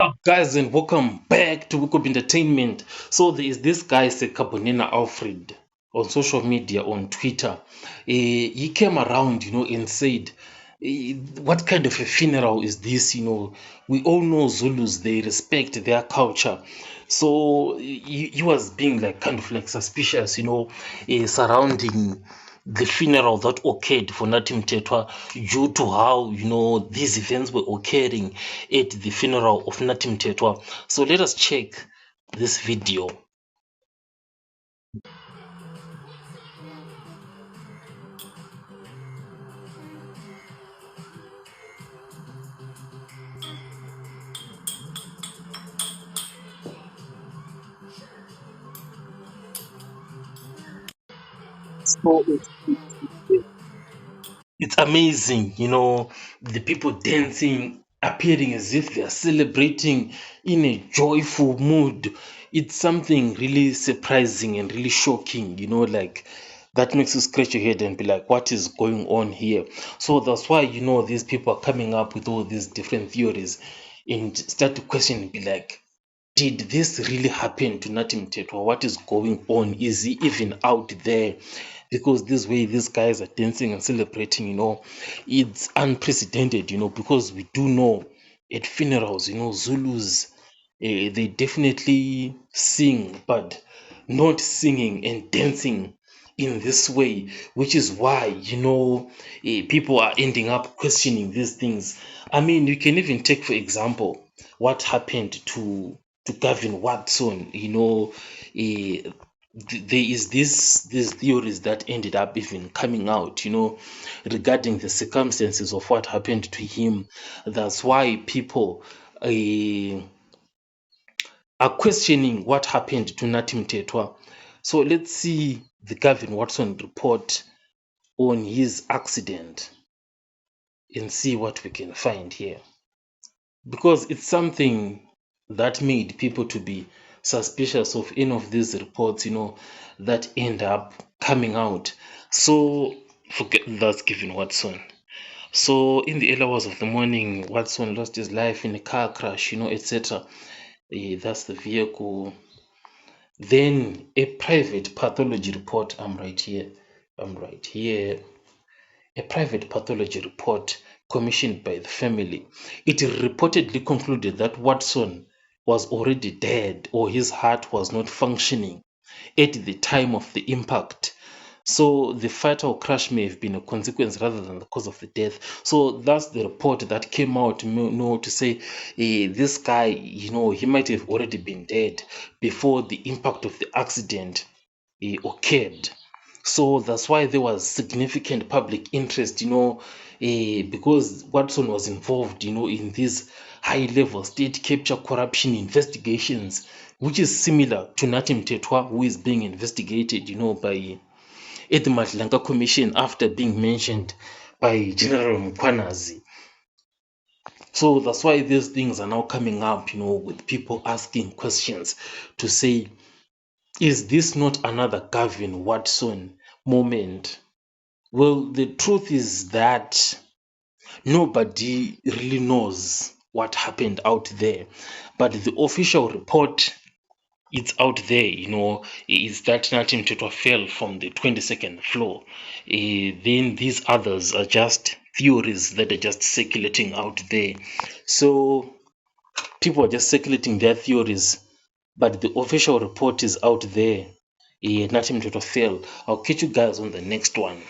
Up, guys, and welcome back to Wikup Entertainment. So there is this guy, Sekabonena Alfred, on social media, on Twitter. He came around, and said, "What kind of a funeral is this?" We all know Zulus; they respect their culture. So he was being like kind of like suspicious, surrounding the funeral that occurred for Natim Tetwa due to how these events were occurring at the funeral of Natim Tetwa. So let us check this video. So it's amazing, the people dancing, appearing as if they are celebrating in a joyful mood. It's something really surprising and really shocking, like that makes you scratch your head and be like, what is going on here? So that's why, these people are coming up with all these different theories and start to question and be like, did this really happen to Natim Tetwa? What is going on? Is he even out there? Because this way these guys are dancing and celebrating, it's unprecedented, because we do know at funerals, Zulus, they definitely sing, but not singing and dancing in this way, which is why, people are ending up questioning these things. I mean, you can even take, for example, what happened to Gavin Watson, there is these theories that ended up even coming out, regarding the circumstances of what happened to him. That's why people are questioning what happened to Natim Tetwa. So let's see the Gavin Watson report on his accident and see what we can find here, because it's something that made people to be suspicious of any of these reports, that end up coming out. So forget that's Gavin Watson. So in the early hours of the morning, Watson lost his life in a car crash, etc. That's the vehicle. Then a private pathology report. I'm right here. A private pathology report commissioned by the family. It reportedly concluded that Watson was already dead, or his heart was not functioning at the time of the impact. So the fatal crash may have been a consequence rather than the cause of the death. So that's the report that came out, to say this guy, he might have already been dead before the impact of the accident occurred. So that's why there was significant public interest, because Watson was involved, in these high level state capture corruption investigations, which is similar to Natim Tetwa, who is being investigated, by at the Matlanka Commission after being mentioned by General Mkwanazi. So that's why these things are now coming up, with people asking questions to say, is this not another Gavin Watson moment? Well, the truth is that nobody really knows what happened out there, but the official report, it's out there, is that Natim Tetwa fell from the 22nd floor. Then these others are just theories that are just circulating out there. So people are just circulating their theories, but the official report is out there. Natim Tetwa fell. I'll catch you guys on the next one.